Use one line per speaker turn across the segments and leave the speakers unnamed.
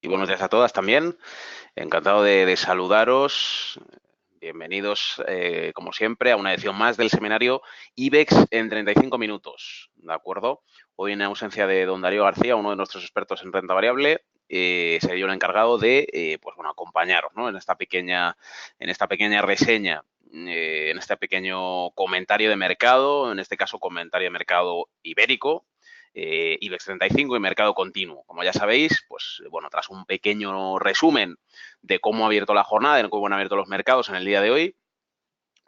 Y buenos días a todas también. Encantado de saludaros. Bienvenidos, como siempre, a una edición más del seminario IBEX en 35 minutos. ¿De acuerdo? Hoy, en ausencia de don Darío García, uno de nuestros expertos en renta variable, seré yo el encargado de pues bueno, acompañaros, ¿no? en esta pequeña reseña, en este pequeño comentario de mercado, en este caso comentario de mercado ibérico, IBEX 35 y mercado continuo. Como ya sabéis, pues bueno, tras un pequeño resumen de cómo ha abierto la jornada, de cómo han abierto los mercados en el día de hoy,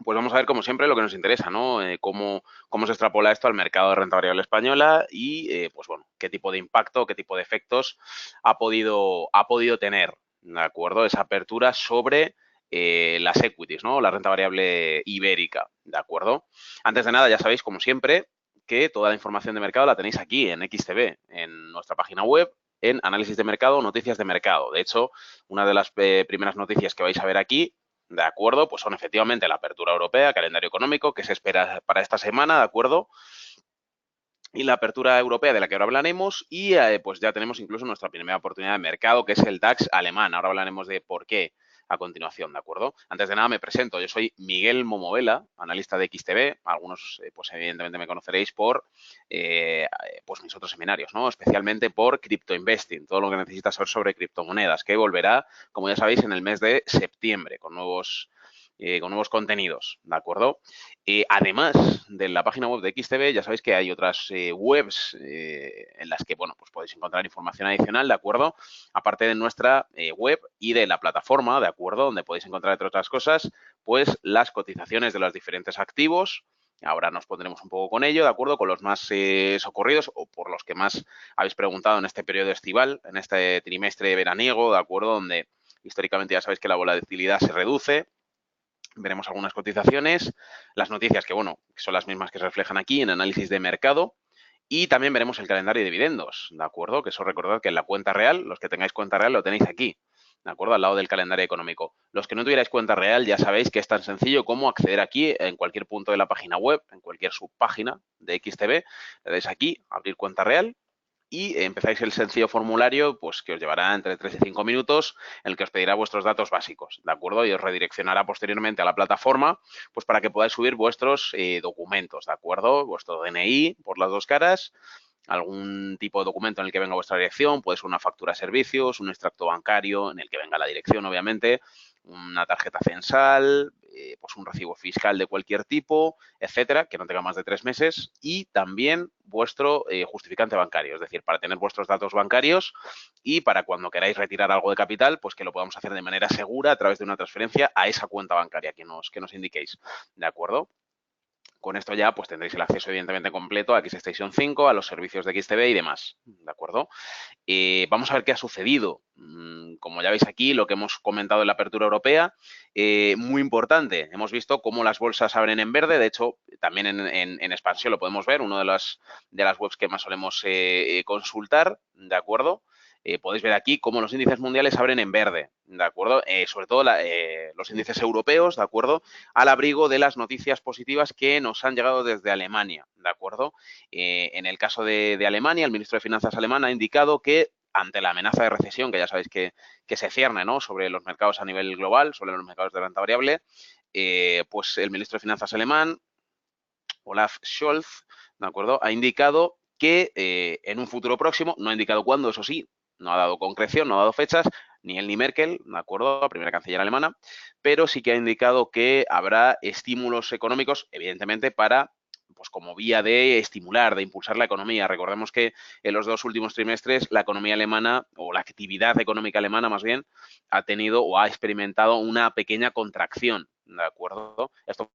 pues vamos a ver, como siempre, lo que nos interesa, ¿no? Cómo se extrapola esto al mercado de renta variable española y, pues bueno, qué tipo de impacto, qué tipo de efectos ha podido tener, ¿de acuerdo? Esa apertura sobre las equities, ¿no? La renta variable ibérica, ¿de acuerdo? Antes de nada, ya sabéis, como siempre, que toda la información de mercado la tenéis aquí en XTB, en nuestra página web, en análisis de mercado, noticias de mercado. De hecho, una de las primeras noticias que vais a ver aquí, ¿de acuerdo? Pues son efectivamente la apertura europea, calendario económico, que se espera para esta semana, ¿de acuerdo? Y la apertura europea de la que ahora hablaremos y pues ya tenemos incluso nuestra primera oportunidad de mercado, que es el DAX alemán. Ahora hablaremos de por qué a continuación, ¿de acuerdo? Antes de nada me presento, yo soy Miguel Momovela, analista de XTB, algunos pues evidentemente me conoceréis por pues mis otros seminarios, ¿no? Especialmente por Crypto Investing, todo lo que necesitas saber sobre criptomonedas, que volverá, como ya sabéis, en el mes de septiembre con nuevos contenidos, ¿de acuerdo? Además de la página web de XTB, ya sabéis que hay otras webs en las que, bueno, pues podéis encontrar información adicional, ¿de acuerdo? Aparte de nuestra web y de la plataforma, ¿de acuerdo? Donde podéis encontrar, entre otras cosas, pues las cotizaciones de los diferentes activos. Ahora nos pondremos un poco con ello, ¿de acuerdo? Con los más socorridos o por los que más habéis preguntado en este periodo estival, en este trimestre veraniego, ¿de acuerdo? Donde históricamente ya sabéis que la volatilidad se reduce. Veremos algunas cotizaciones, las noticias que, bueno, son las mismas que se reflejan aquí en análisis de mercado y también veremos el calendario de dividendos, ¿de acuerdo? Que eso recordad que en la cuenta real, los que tengáis cuenta real lo tenéis aquí, ¿de acuerdo? Al lado del calendario económico. Los que no tuvierais cuenta real ya sabéis que es tan sencillo como acceder aquí en cualquier punto de la página web, en cualquier subpágina de XTB, le dais aquí, abrir cuenta real y empezáis el sencillo formulario, pues que os llevará entre 3 y 5 minutos, en el que os pedirá vuestros datos básicos, ¿de acuerdo? Y os redireccionará posteriormente a la plataforma, pues para que podáis subir vuestros documentos, ¿de acuerdo? Vuestro DNI por las dos caras, algún tipo de documento en el que venga vuestra dirección, puede ser una factura de servicios, un extracto bancario en el que venga la dirección, obviamente, una tarjeta censal, pues un recibo fiscal de cualquier tipo, etcétera, que no tenga más de 3 meses y también vuestro justificante bancario, es decir, para tener vuestros datos bancarios y para cuando queráis retirar algo de capital, pues que lo podamos hacer de manera segura a través de una transferencia a esa cuenta bancaria que nos indiquéis, ¿de acuerdo? Con esto ya pues tendréis el acceso evidentemente completo a XStation 5, a los servicios de XTB y demás, ¿de acuerdo? Vamos a ver qué ha sucedido. Como ya veis aquí, lo que hemos comentado en la apertura europea, muy importante. Hemos visto cómo las bolsas abren en verde. De hecho, también en expansión lo podemos ver, una de las webs que más solemos consultar, ¿de acuerdo? Podéis ver aquí cómo los índices mundiales abren en verde, ¿de acuerdo? Sobre todo los índices europeos, ¿de acuerdo? Al abrigo de las noticias positivas que nos han llegado desde Alemania, ¿de acuerdo? En el caso de Alemania, el ministro de Finanzas alemán ha indicado que ante la amenaza de recesión, que ya sabéis que se cierne, ¿no?, sobre los mercados a nivel global, sobre los mercados de renta variable, pues el ministro de Finanzas alemán, Olaf Scholz, ¿de acuerdo?, ha indicado que en un futuro próximo, no ha indicado cuándo, eso sí, no ha dado concreción, no ha dado fechas, ni él ni Merkel, ¿de acuerdo?, la primera canciller alemana, pero sí que ha indicado que habrá estímulos económicos, evidentemente, para pues como vía de estimular, de impulsar la economía. Recordemos que en los 2 últimos trimestres la economía alemana, o la actividad económica alemana más bien, ha tenido o ha experimentado una pequeña contracción, ¿de acuerdo? Esto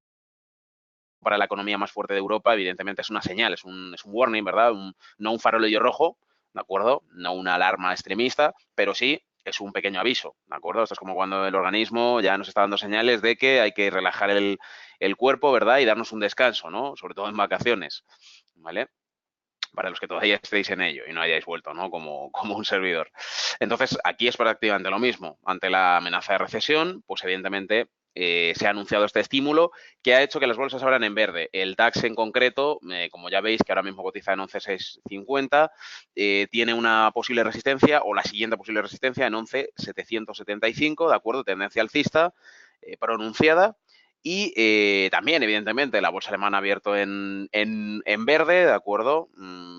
para la economía más fuerte de Europa, evidentemente es una señal, es un warning, ¿verdad? No un farolillo rojo, ¿de acuerdo? No una alarma extremista, pero sí es un pequeño aviso, ¿de acuerdo? Esto es como cuando el organismo ya nos está dando señales de que hay que relajar el cuerpo, ¿verdad? Y darnos un descanso, ¿no? Sobre todo en vacaciones, ¿vale? Para los que todavía estéis en ello y no hayáis vuelto, ¿no? Como un servidor. Entonces, aquí es prácticamente lo mismo. Ante la amenaza de recesión, pues evidentemente se ha anunciado este estímulo que ha hecho que las bolsas abran en verde. El DAX en concreto, como ya veis, que ahora mismo cotiza en 11.650, tiene una posible resistencia o la siguiente posible resistencia en 11.775, ¿de acuerdo? Tendencia alcista pronunciada. Y también, evidentemente, la bolsa alemana ha abierto en verde, ¿de acuerdo?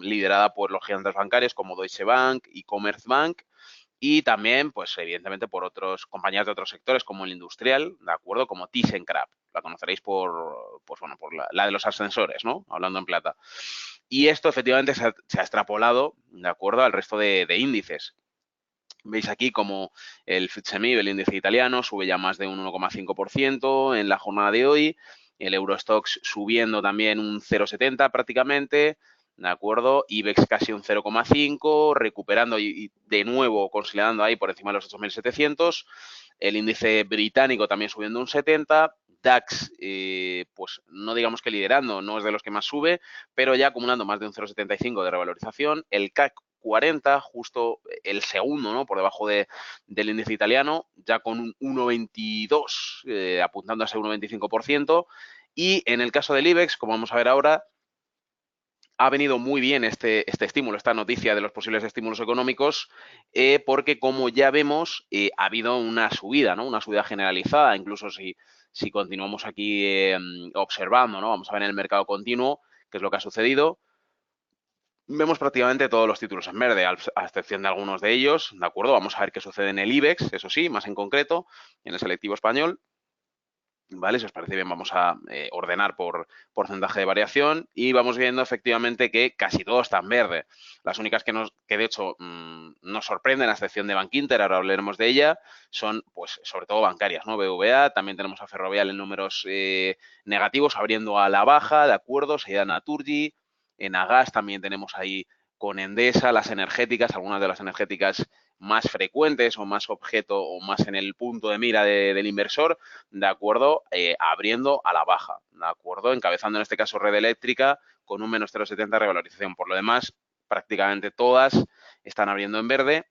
Liderada por los gigantes bancarios como Deutsche Bank y Commerzbank. Y también, pues, evidentemente, por otras compañías de otros sectores, como el industrial, ¿de acuerdo? Como ThyssenKrupp. La conoceréis por, pues, bueno, por la de los ascensores, ¿no? Hablando en plata. Y esto, efectivamente, se ha extrapolado, ¿de acuerdo? Al resto de índices. Veis aquí como el FTSE el índice italiano, sube ya más de un 1,5% en la jornada de hoy. El Eurostoxx subiendo también un 0,70 prácticamente, ¿de acuerdo? IBEX casi un 0,5, recuperando y de nuevo consolidando ahí por encima de los 8.700. El índice británico también subiendo un 70. DAX, pues no digamos que liderando, no es de los que más sube, pero ya acumulando más de un 0,75 de revalorización. El CAC 40, justo el segundo, ¿no? Por debajo del índice italiano, ya con un 1,22, apuntando a ese 1,25%. Y en el caso del IBEX, como vamos a ver ahora, ha venido muy bien este estímulo, esta noticia de los posibles estímulos económicos, porque como ya vemos, ha habido una subida, ¿no? Una subida generalizada, incluso si continuamos aquí observando, ¿no? Vamos a ver en el mercado continuo qué es lo que ha sucedido. Vemos prácticamente todos los títulos en verde, a excepción de algunos de ellos, ¿de acuerdo? Vamos a ver qué sucede en el IBEX, eso sí, más en concreto, en el selectivo español. ¿Vale? Si os parece bien, vamos a ordenar por porcentaje de variación y vamos viendo efectivamente que casi todo está en verde. Las únicas que de hecho nos sorprenden, a excepción de Bankinter, ahora hablaremos de ella, son pues sobre todo bancarias, ¿no? BVA, también tenemos a Ferrovial en números negativos, abriendo a la baja, ¿de acuerdo? Seguida Naturgy, en Agas también tenemos ahí con Endesa, las energéticas, algunas de las energéticas más frecuentes o más objeto o más en el punto de mira del inversor, ¿de acuerdo? Abriendo a la baja, ¿de acuerdo? Encabezando en este caso Red Eléctrica con un menos 0,70 de revalorización. Por lo demás, prácticamente todas están abriendo en verde,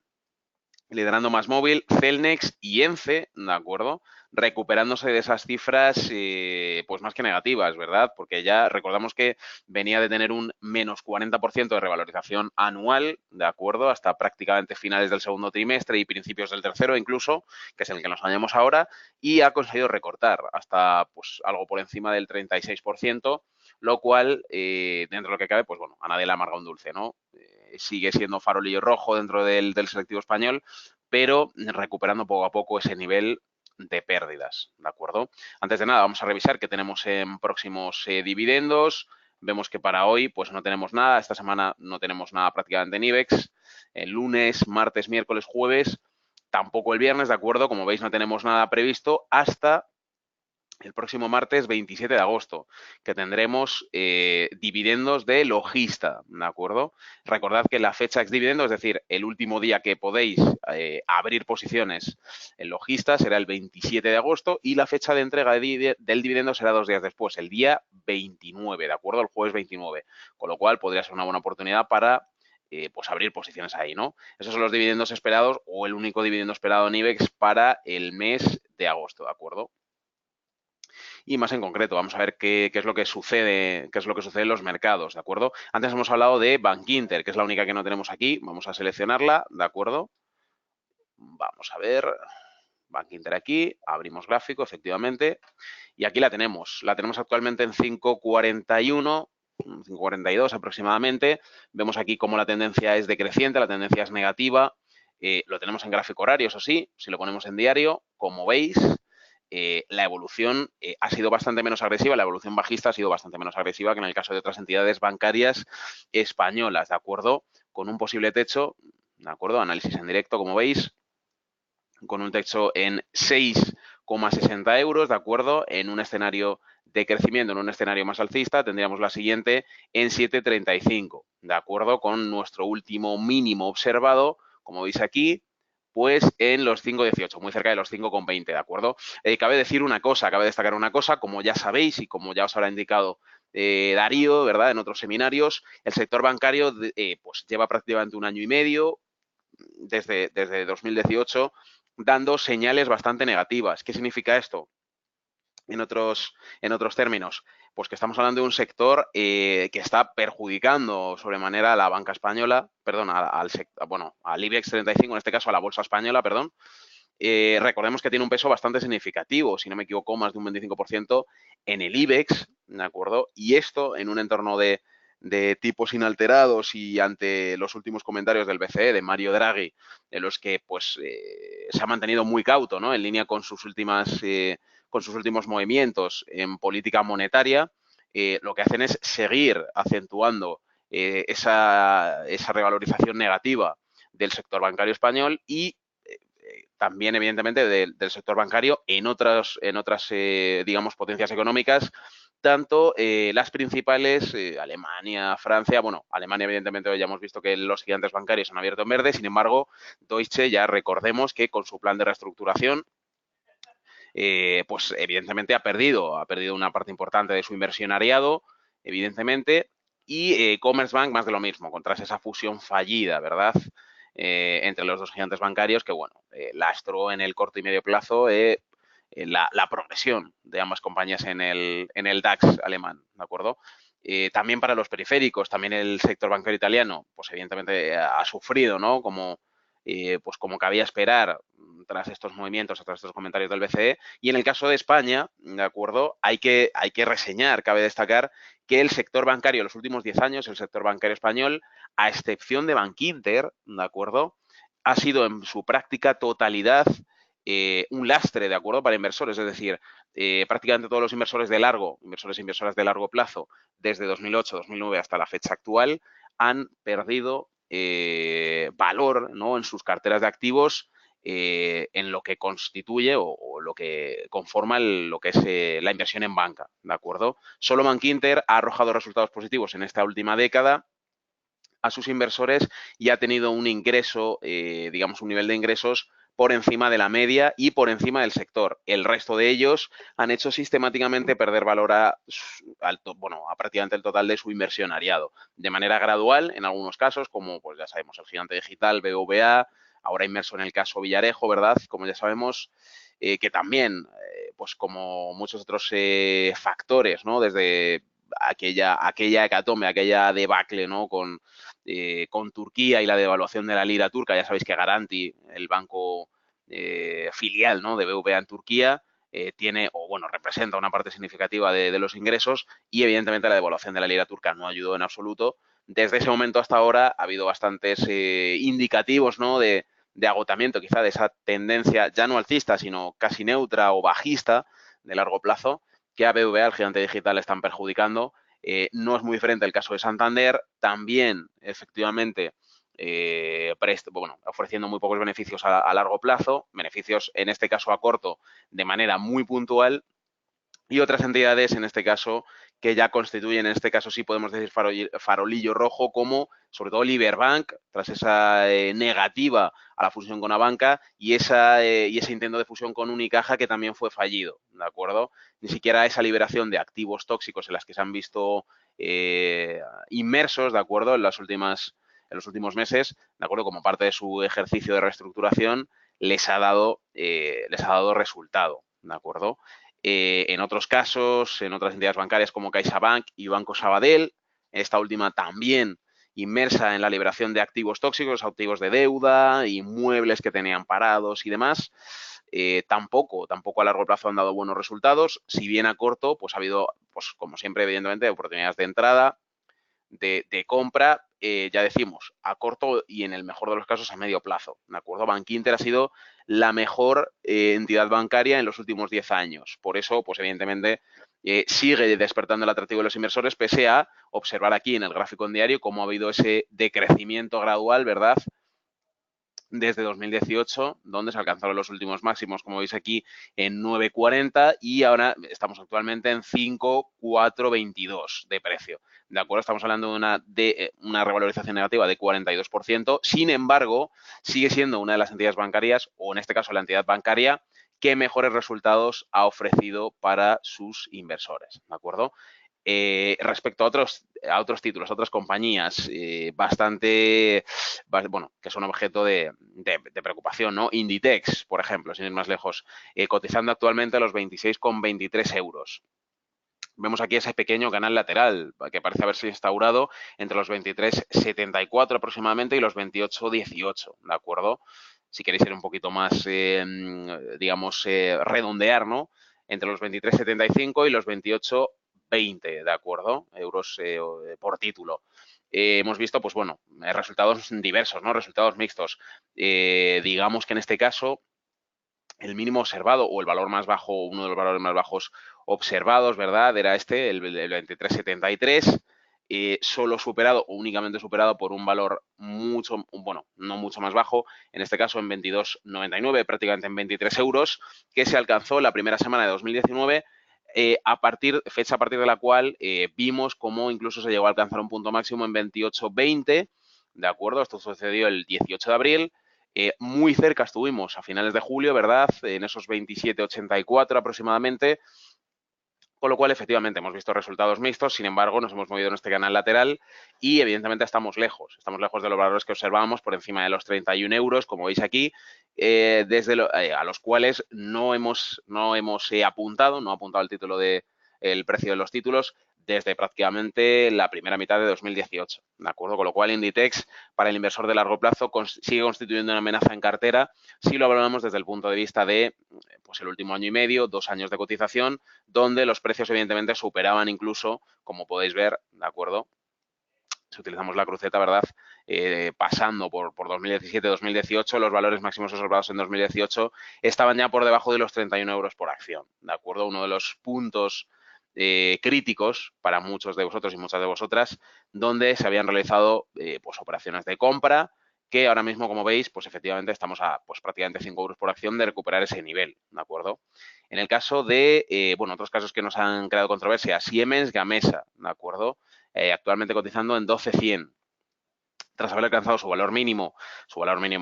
liderando MásMóvil, Celnex y Ence, ¿de acuerdo? Recuperándose de esas cifras, pues más que negativas, ¿verdad? Porque ya recordamos que venía de tener un menos 40% de revalorización anual, ¿de acuerdo? Hasta prácticamente finales del segundo trimestre y principios del tercero incluso, que es en el que nos hallamos ahora, y ha conseguido recortar hasta pues algo por encima del 36%, lo cual, dentro de lo que cabe, pues bueno, a nadie le amarga un dulce, ¿no? Sigue siendo farolillo rojo dentro del selectivo español, pero recuperando poco a poco ese nivel de pérdidas, ¿de acuerdo? Antes de nada, vamos a revisar qué tenemos en próximos dividendos. Vemos que para hoy pues no tenemos nada, esta semana no tenemos nada prácticamente en IBEX. El lunes, martes, miércoles, jueves, tampoco el viernes, ¿de acuerdo? Como veis no tenemos nada previsto hasta el próximo martes 27 de agosto, que tendremos dividendos de Logista, ¿de acuerdo? Recordad que la fecha ex dividendo, es decir, el último día que podéis abrir posiciones en Logista será el 27 de agosto y la fecha de entrega del dividendo será 2 días después, el día 29, ¿de acuerdo? El jueves 29, con lo cual podría ser una buena oportunidad para pues abrir posiciones ahí, ¿no? Esos son los dividendos esperados o el único dividendo esperado en IBEX para el mes de agosto, ¿de acuerdo? Y más en concreto, vamos a ver qué es lo que sucede, en los mercados, ¿de acuerdo? Antes hemos hablado de Bankinter, que es la única que no tenemos aquí. Vamos a seleccionarla, ¿de acuerdo? Vamos a ver, Bankinter aquí, abrimos gráfico, efectivamente, y aquí la tenemos. La tenemos actualmente en 5,41, 5,42 aproximadamente. Vemos aquí cómo la tendencia es decreciente, la tendencia es negativa. Lo tenemos en gráfico horario, eso sí, si lo ponemos en diario, como veis, la evolución ha sido bastante menos agresiva, la evolución bajista ha sido bastante menos agresiva que en el caso de otras entidades bancarias españolas, ¿de acuerdo? Con un posible techo, ¿de acuerdo? Análisis en directo, como veis, con un techo en 6,60 euros, ¿de acuerdo? En un escenario de crecimiento, en un escenario más alcista, tendríamos la siguiente en 7,35, ¿de acuerdo? Con nuestro último mínimo observado, como veis aquí, pues en los 5,18, muy cerca de los 5,20, ¿de acuerdo? Cabe decir una cosa, cabe destacar una cosa, como ya sabéis y como ya os habrá indicado Darío, ¿verdad? En otros seminarios, el sector bancario pues lleva prácticamente un año y medio, desde 2018, dando señales bastante negativas. ¿Qué significa esto? en otros términos, pues que estamos hablando de un sector que está perjudicando sobremanera a la banca española, perdón, al IBEX 35, en este caso a la bolsa española, perdón. Recordemos que tiene un peso bastante significativo, si no me equivoco, más de un 25% en el IBEX, ¿de acuerdo? Y esto en un entorno de tipos inalterados y ante los últimos comentarios del BCE, de Mario Draghi, de los que pues se ha mantenido muy cauto, ¿no? En línea con sus últimos movimientos en política monetaria, lo que hacen es seguir acentuando esa revalorización negativa del sector bancario español y también, evidentemente, del sector bancario en otras digamos, potencias económicas, tanto las principales, Alemania, Francia, bueno, Alemania, evidentemente, ya hemos visto que los gigantes bancarios han abierto en verde, sin embargo, Deutsche, ya recordemos que con su plan de reestructuración, pues evidentemente ha perdido una parte importante de su inversionariado, evidentemente, y Commerzbank más de lo mismo, tras esa fusión fallida, ¿verdad? Entre los dos gigantes bancarios que, bueno, lastró en el corto y medio plazo la progresión de ambas compañías en el DAX alemán, ¿de acuerdo? También para los periféricos, también el sector bancario italiano, pues evidentemente ha sufrido, ¿no? Pues como cabía esperar tras estos movimientos, tras estos comentarios del BCE. Y en el caso de España, ¿de acuerdo? Hay que reseñar, cabe destacar, que el sector bancario, en los últimos 10 años, el sector bancario español, a excepción de Bankinter, ¿de acuerdo? Ha sido en su práctica totalidad un lastre, ¿de acuerdo? Para inversores, es decir, prácticamente todos los inversores inversores e inversoras de largo plazo, desde 2008, 2009 hasta la fecha actual, han perdido valor, ¿no? En sus carteras de activos en lo que constituye o lo que conforma lo que es la inversión en banca, ¿de acuerdo? Solo Bankinter ha arrojado resultados positivos en esta última década a sus inversores y ha tenido un ingreso, digamos, un nivel de ingresos por encima de la media y por encima del sector. El resto de ellos han hecho sistemáticamente perder valor a prácticamente el total de su inversionariado, de manera gradual en algunos casos, como pues ya sabemos, el gigante digital BVA, ahora inmerso en el caso Villarejo, ¿verdad? Como ya sabemos, que también, pues como muchos otros factores, ¿no? Desde aquella hecatombe, aquella debacle, ¿no? Con Turquía y la devaluación de la lira turca. Ya sabéis que Garanti, el banco filial, ¿no? de BVA en Turquía, representa una parte significativa de los ingresos y evidentemente la devaluación de la lira turca no ayudó en absoluto. Desde ese momento hasta ahora ha habido bastantes indicativos, ¿no? de agotamiento, quizá de esa tendencia ya no alcista, sino casi neutra o bajista de largo plazo, que a BVA, el gigante digital, están perjudicando. No es muy diferente el caso de Santander, también efectivamente ofreciendo muy pocos beneficios a largo plazo, beneficios en este caso a corto de manera muy puntual, y otras entidades, en este caso, que ya constituyen, en este caso sí podemos decir farolillo rojo, como sobre todo Liberbank, tras esa negativa a la fusión con Abanca y ese intento de fusión con Unicaja que también fue fallido, ¿de acuerdo? Ni siquiera esa liberación de activos tóxicos en las que se han visto inmersos, ¿de acuerdo? En los últimos meses, ¿de acuerdo? Como parte de su ejercicio de reestructuración, les ha dado resultado, ¿de acuerdo? En otros casos, en otras entidades bancarias como CaixaBank y Banco Sabadell, esta última también inmersa en la liberación de activos tóxicos, activos de deuda, inmuebles que tenían parados y demás. Tampoco a largo plazo han dado buenos resultados. Si bien a corto, pues ha habido, pues como siempre, evidentemente, oportunidades de entrada, de compra, ya decimos, a corto y en el mejor de los casos a medio plazo, ¿de acuerdo? Bankinter ha sido la mejor entidad bancaria en los últimos 10 años. Por eso, pues evidentemente, sigue despertando el atractivo de los inversores, pese a observar aquí en el gráfico en diario cómo ha habido ese decrecimiento gradual, ¿verdad? Desde 2018, donde se alcanzaron los últimos máximos, como veis aquí, en 9,40 y ahora estamos actualmente en 5,422 de precio. ¿De acuerdo? Estamos hablando de una revalorización negativa de 42%. Sin embargo, sigue siendo una de las entidades bancarias, o en este caso la entidad bancaria, que mejores resultados ha ofrecido para sus inversores. ¿De acuerdo? Respecto a otros títulos, a otras compañías, bastante, bueno, que son objeto de preocupación, ¿no? Inditex, por ejemplo, sin ir más lejos, cotizando actualmente a los 26,23 euros. Vemos aquí ese pequeño canal lateral que parece haberse instaurado entre los 23,74 aproximadamente y los 28,18, ¿de acuerdo? Si queréis ser un poquito más, digamos, redondear, ¿no? Entre los 23,75 y los 28,20, ¿de acuerdo? Euros por título. Hemos visto, pues bueno, resultados diversos, ¿no? Resultados mixtos. Digamos que en este caso el mínimo observado o el valor más bajo, uno de los valores más bajos observados, ¿verdad? Era este, el 23,73, solo superado o únicamente superado por un valor mucho, bueno, no mucho más bajo, en este caso en 22,99, prácticamente en 23 euros, que se alcanzó la primera semana de 2019, fecha a partir de la cual vimos cómo incluso se llegó a alcanzar un punto máximo en 28,20, ¿de acuerdo? Esto sucedió el 18 de abril. Muy cerca estuvimos a finales de julio, ¿verdad? En esos 27,84 aproximadamente. Con lo cual, efectivamente, hemos visto resultados mixtos. Sin embargo, nos hemos movido en este canal lateral y, evidentemente, estamos lejos. Estamos lejos de los valores que observábamos por encima de los 31 euros, como veis aquí, a los cuales no hemos apuntado, no ha apuntado el título el precio de los títulos desde prácticamente la primera mitad de 2018, ¿de acuerdo? Con lo cual, Inditex, para el inversor de largo plazo, sigue constituyendo una amenaza en cartera si lo hablamos desde el punto de vista de pues, el último año y medio, 2 años de cotización, donde los precios, evidentemente, superaban incluso, como podéis ver, ¿de acuerdo? Si utilizamos la cruceta, ¿verdad? Pasando por 2017-2018, los valores máximos observados en 2018 estaban ya por debajo de los 31 euros por acción, ¿de acuerdo? Uno de los puntos críticos para muchos de vosotros y muchas de vosotras, donde se habían realizado pues operaciones de compra, que ahora mismo, como veis, pues efectivamente estamos a pues prácticamente 5 euros por acción de recuperar ese nivel, ¿de acuerdo? En el caso de, bueno, otros casos que nos han creado controversia, Siemens Gamesa, ¿de acuerdo? Actualmente cotizando en 12,100. Tras haber alcanzado su valor mínimo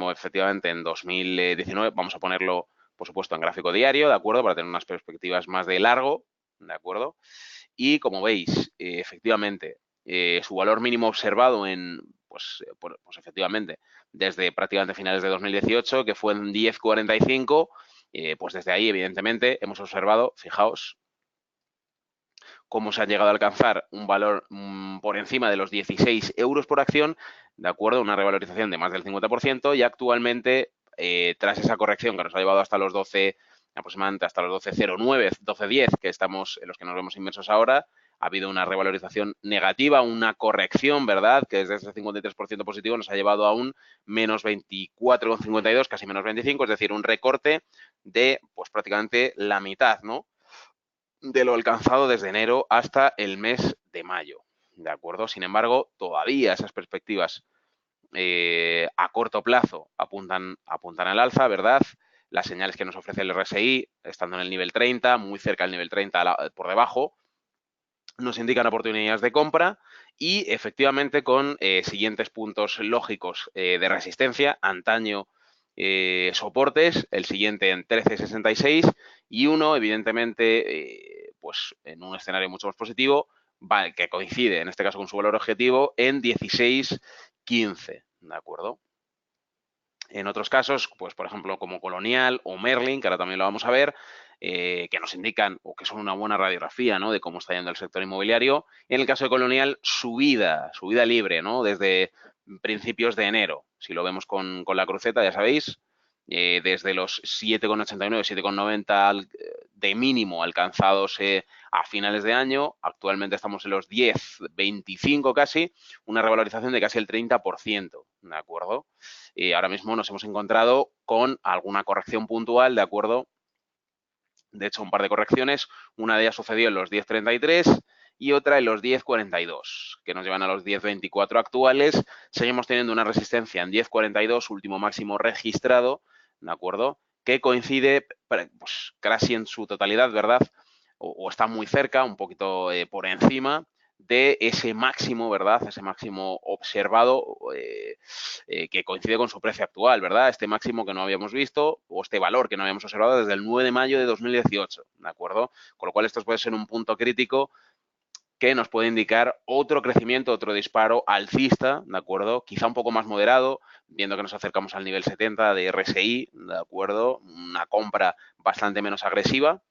efectivamente en 2019, vamos a ponerlo, por supuesto, en gráfico diario, ¿de acuerdo? Para tener unas perspectivas más de largo, ¿de acuerdo? Y como veis, efectivamente, su valor mínimo observado pues efectivamente, desde prácticamente finales de 2018, que fue en 10,45, pues desde ahí, evidentemente, hemos observado, fijaos, cómo se ha llegado a alcanzar un valor por encima de los 16 euros por acción, de acuerdo, una revalorización de más del 50%, y actualmente, tras esa corrección que nos ha llevado hasta los 12, aproximadamente hasta los 12,09, 12,10, que estamos en los que nos vemos inmersos ahora, ha habido una revalorización negativa, una corrección, ¿verdad?, que desde ese 53% positivo nos ha llevado a un menos 24,52, casi menos 25, es decir, un recorte de, pues prácticamente la mitad, ¿no?, de lo alcanzado desde enero hasta el mes de mayo, ¿de acuerdo? Sin embargo, todavía esas perspectivas a corto plazo apuntan al alza, ¿verdad? Las señales que nos ofrece el RSI, estando en el nivel 30, muy cerca del nivel 30 por debajo, nos indican oportunidades de compra y, efectivamente, con siguientes puntos lógicos de resistencia, antaño soportes, el siguiente en 13,66 y uno, evidentemente, pues en un escenario mucho más positivo, que coincide, en este caso, con su valor objetivo, en 16,15, ¿de acuerdo? En otros casos, pues por ejemplo, como Colonial o Merlin, que ahora también lo vamos a ver, que nos indican o que son una buena radiografía, ¿no?, de cómo está yendo el sector inmobiliario. En el caso de Colonial, subida libre, ¿no?, desde principios de enero. Si lo vemos con la cruceta, ya sabéis, desde los 7,89, 7,90 de mínimo alcanzados a finales de año, actualmente estamos en los 10,25 casi, una revalorización de casi el 30%, ¿de acuerdo? Ahora mismo nos hemos encontrado con alguna corrección puntual, ¿de acuerdo? De hecho, un par de correcciones, una de ellas sucedió en los 10,33 y otra en los 10,42, que nos llevan a los 10,24 actuales. Seguimos teniendo una resistencia en 10,42, último máximo registrado, ¿de acuerdo? Que coincide pues, casi en su totalidad, ¿verdad? O está muy cerca, un poquito por encima de ese máximo, ¿verdad? Ese máximo observado que coincide con su precio actual, ¿verdad? Este máximo que no habíamos visto o este valor que no habíamos observado desde el 9 de mayo de 2018, ¿de acuerdo? Con lo cual esto puede ser un punto crítico que nos puede indicar otro crecimiento, otro disparo alcista, ¿de acuerdo? Quizá un poco más moderado, viendo que nos acercamos al nivel 70 de RSI, ¿de acuerdo? Una compra bastante menos agresiva,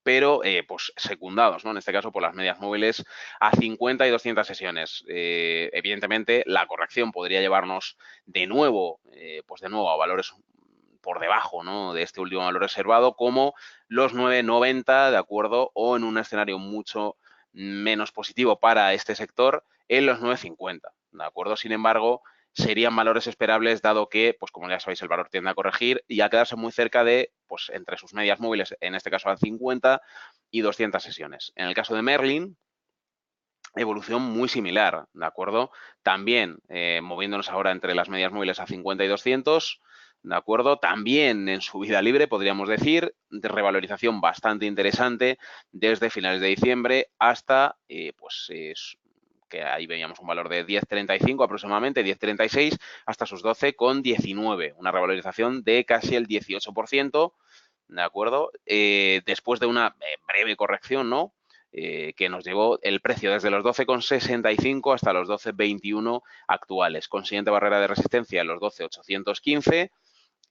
pero pues secundados, ¿no? En este caso por las medias móviles a 50 y 200 sesiones. Evidentemente, la corrección podría llevarnos de nuevo, pues de nuevo a valores por debajo, ¿no?, de este último valor reservado, como los 9,90, ¿de acuerdo? O en un escenario mucho menos positivo para este sector, en los 9,50, ¿de acuerdo? Sin embargo, serían valores esperables dado que, pues como ya sabéis, el valor tiende a corregir y a quedarse muy cerca de, pues entre sus medias móviles, en este caso a 50 y 200 sesiones. En el caso de Merlin, evolución muy similar, ¿de acuerdo? También moviéndonos ahora entre las medias móviles a 50 y 200, ¿de acuerdo? También en subida libre, podríamos decir, de revalorización bastante interesante desde finales de diciembre hasta, que ahí veíamos un valor de 10,35 aproximadamente, 10,36 hasta sus 12,19, una revalorización de casi el 18%, ¿de acuerdo? Después de una breve corrección, ¿no?, que nos llevó el precio desde los 12,65 hasta los 12,21 actuales, con siguiente barrera de resistencia en los 12,815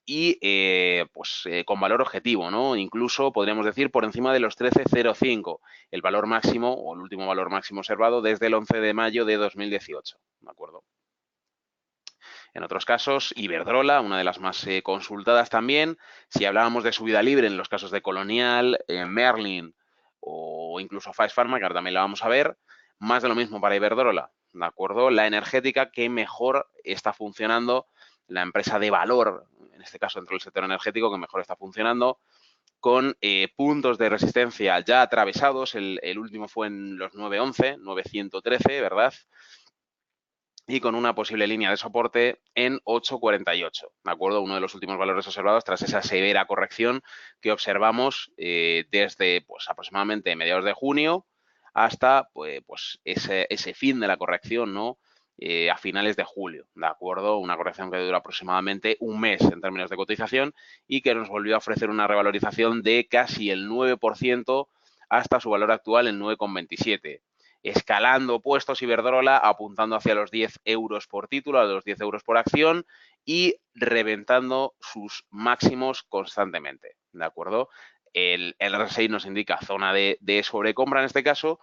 y con valor objetivo, ¿no? Incluso podríamos decir por encima de los 13,05, el valor máximo o el último valor máximo observado desde el 11 de mayo de 2018, ¿de acuerdo? En otros casos, Iberdrola, una de las más consultadas también. Si hablábamos de subida libre en los casos de Colonial, Merlin o incluso Faes Pharma, que ahora también la vamos a ver, más de lo mismo para Iberdrola, ¿de acuerdo? La energética que mejor está funcionando, la empresa de valor, en este caso dentro del sector energético, que mejor está funcionando, con puntos de resistencia ya atravesados. El último fue en los 9,11, 9,113, ¿verdad? Y con una posible línea de soporte en 8,48, ¿de acuerdo? Uno de los últimos valores observados tras esa severa corrección que observamos desde pues, aproximadamente mediados de junio hasta ese fin de la corrección, ¿no? A finales de julio, ¿de acuerdo? Una corrección que dura aproximadamente un mes en términos de cotización y que nos volvió a ofrecer una revalorización de casi el 9% hasta su valor actual en 9,27. Escalando puestos Iberdrola, apuntando hacia los 10 euros por título, a los 10 euros por acción y reventando sus máximos constantemente, ¿de acuerdo? El RSI nos indica zona de sobrecompra en este caso.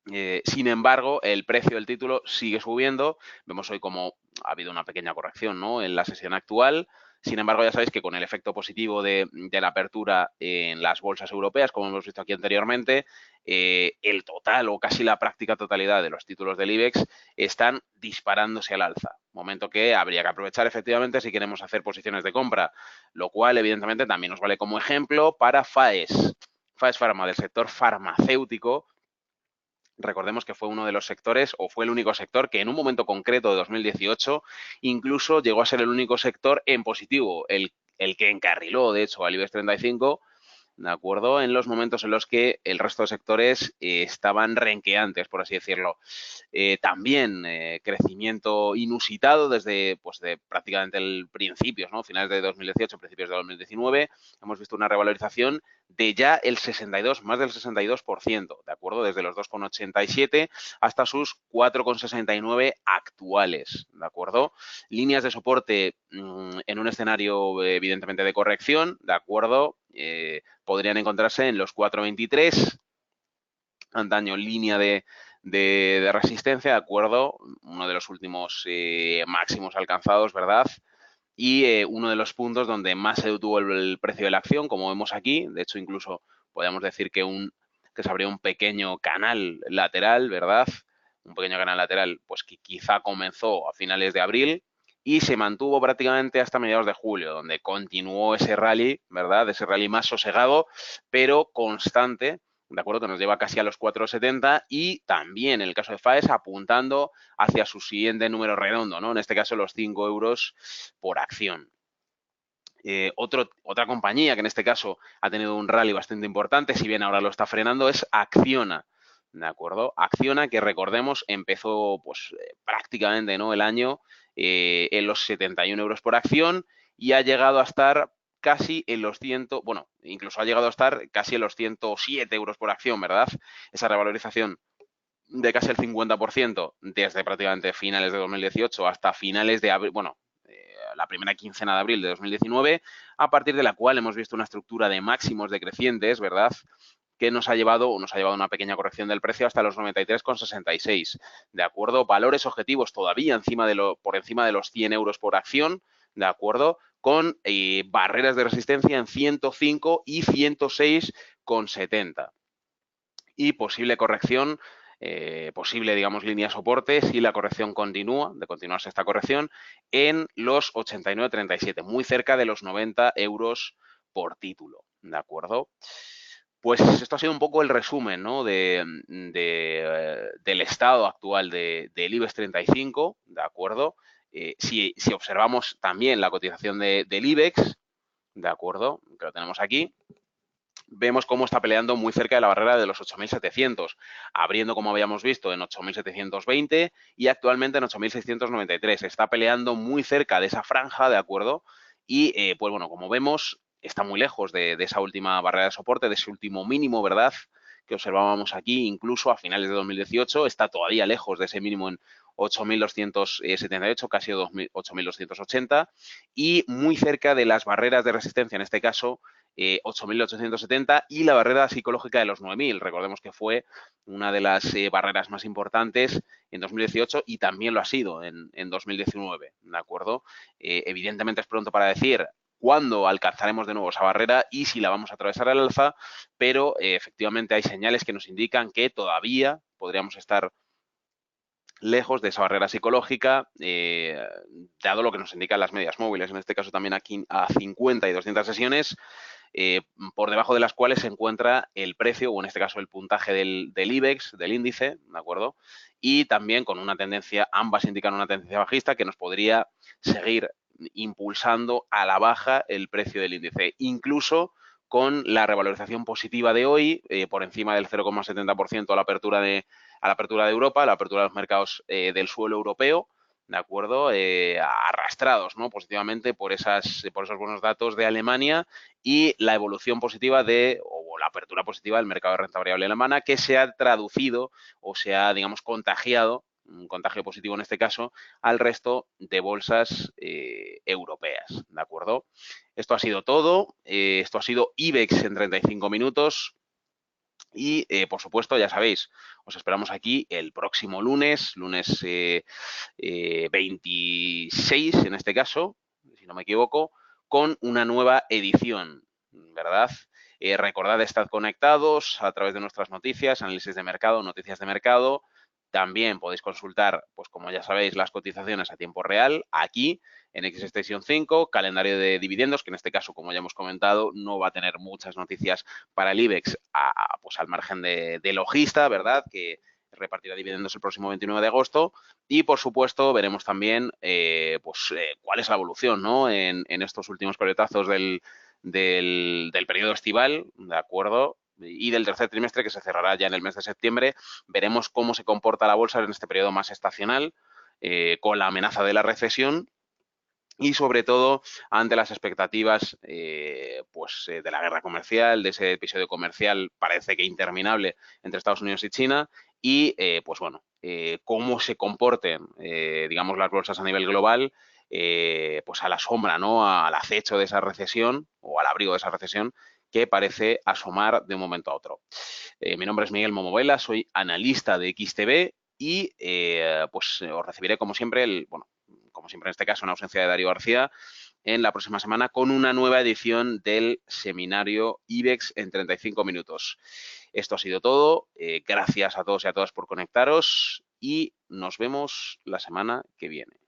Sin embargo, el precio del título sigue subiendo. Vemos hoy como ha habido una pequeña corrección, ¿no?, en la sesión actual. Sin embargo, ya sabéis que con el efecto positivo de la apertura en las bolsas europeas, como hemos visto aquí anteriormente, el total o casi la práctica totalidad de los títulos del IBEX están disparándose al alza. Momento que habría que aprovechar efectivamente si queremos hacer posiciones de compra, lo cual evidentemente también nos vale como ejemplo para Faes Pharma, del sector farmacéutico. Recordemos que fue uno de los sectores, o fue el único sector, que en un momento concreto de 2018 incluso llegó a ser el único sector en positivo, el que encarriló, de hecho, al IBEX 35, ¿de acuerdo? En los momentos en los que el resto de sectores estaban renqueantes, por así decirlo. También crecimiento inusitado desde pues, de prácticamente el principios, ¿no?, finales de 2018, principios de 2019. Hemos visto una revalorización de ya el 62, más del 62%, ¿de acuerdo? Desde los 2,87 hasta sus 4,69 actuales, ¿de acuerdo? Líneas de soporte en un escenario evidentemente de corrección, ¿de acuerdo? Podrían encontrarse en los 4,23, antaño línea de resistencia, ¿de acuerdo? Uno de los últimos máximos alcanzados, ¿verdad? Y uno de los puntos donde más se detuvo el precio de la acción, como vemos aquí. De hecho, incluso podemos decir que se abrió un pequeño canal lateral, ¿verdad? Un pequeño canal lateral, pues que quizá comenzó a finales de abril y se mantuvo prácticamente hasta mediados de julio, donde continuó ese rally, ¿verdad? Ese rally más sosegado, pero constante, ¿de acuerdo? Que nos lleva casi a los 4,70 y también en el caso de Faes apuntando hacia su siguiente número redondo, ¿no? En este caso los 5 euros por acción. Otra compañía que en este caso ha tenido un rally bastante importante, si bien ahora lo está frenando, es Acciona, ¿de acuerdo? Acciona, que recordemos, empezó pues prácticamente, ¿no?, el año en los 71 euros por acción y ha llegado a estar casi en los bueno, incluso ha llegado a estar casi en los 107 euros por acción, ¿verdad? Esa revalorización de casi el 50% desde prácticamente finales de 2018 hasta finales de abril, bueno, la primera quincena de abril de 2019, a partir de la cual hemos visto una estructura de máximos decrecientes, ¿verdad?, que nos ha llevado una pequeña corrección del precio hasta los 93,66, ¿de acuerdo? Valores objetivos todavía por encima de los 100 euros por acción, ¿de acuerdo? Con barreras de resistencia en 105 y 106,70. Y posible corrección, digamos, línea de soporte, si la corrección continúa, de continuarse esta corrección, en los 89,37, muy cerca de los 90 euros por título, ¿de acuerdo? Pues esto ha sido un poco el resumen, ¿no?, del estado actual del IBEX 35, ¿de acuerdo? Si observamos también la cotización del IBEX, ¿de acuerdo?, que lo tenemos aquí, vemos cómo está peleando muy cerca de la barrera de los 8.700, abriendo, como habíamos visto, en 8.720 y actualmente en 8.693. Está peleando muy cerca de esa franja, ¿de acuerdo? Y, pues bueno, como vemos, está muy lejos de esa última barrera de soporte, de ese último mínimo, ¿verdad?, que observábamos aquí, incluso a finales de 2018, está todavía lejos de ese mínimo en 8.278, casi 8.280, y muy cerca de las barreras de resistencia, en este caso, 8.870 y la barrera psicológica de los 9.000. Recordemos que fue una de las barreras más importantes en 2018 y también lo ha sido en 2019, ¿de acuerdo? Evidentemente es pronto para decir cuándo alcanzaremos de nuevo esa barrera y si la vamos a atravesar al alza, pero efectivamente hay señales que nos indican que todavía podríamos estar lejos de esa barrera psicológica, dado lo que nos indican las medias móviles, en este caso también aquí a 50 y 200 sesiones, por debajo de las cuales se encuentra el precio, o en este caso el puntaje del IBEX, del índice, ¿de acuerdo? Y también con una tendencia, ambas indican una tendencia bajista que nos podría seguir impulsando a la baja el precio del índice, incluso con la revalorización positiva de hoy, por encima del 0,70% a la apertura de Europa, a la apertura de los mercados del suelo europeo, ¿de acuerdo? Arrastrados, ¿no?, positivamente por esos buenos datos de Alemania y la evolución positiva o la apertura positiva del mercado de renta variable alemana, que se ha traducido o se ha, digamos, contagiado, un contagio positivo en este caso, al resto de bolsas europeas, ¿de acuerdo? Esto ha sido todo. Esto ha sido IBEX en 35 minutos. Y, por supuesto, ya sabéis, os esperamos aquí el próximo lunes 26 en este caso, si no me equivoco, con una nueva edición, ¿verdad? Recordad, estad conectados a través de nuestras noticias, análisis de mercado, noticias de mercado. También podéis consultar, pues como ya sabéis, las cotizaciones a tiempo real aquí en XStation 5, calendario de dividendos, que en este caso, como ya hemos comentado, no va a tener muchas noticias para el IBEX, pues al margen de Logista, ¿verdad?, que repartirá dividendos el próximo 29 de agosto. Y, por supuesto, veremos también cuál es la evolución, ¿no?, en estos últimos periodatazos del periodo estival, ¿de acuerdo?, y del tercer trimestre, que se cerrará ya en el mes de septiembre. Veremos cómo se comporta la bolsa en este periodo más estacional, con la amenaza de la recesión y, sobre todo, ante las expectativas de la guerra comercial, de ese episodio comercial parece que interminable entre Estados Unidos y China y, cómo se comporten, digamos, las bolsas a nivel global, pues a la sombra, ¿no?, al acecho de esa recesión o al abrigo de esa recesión que parece asomar de un momento a otro. Mi nombre es Miguel Momovela, soy analista de XTB y os recibiré como siempre, como siempre en este caso en ausencia de Darío García, en la próxima semana con una nueva edición del seminario IBEX en 35 minutos. Esto ha sido todo. Gracias a todos y a todas por conectaros y nos vemos la semana que viene.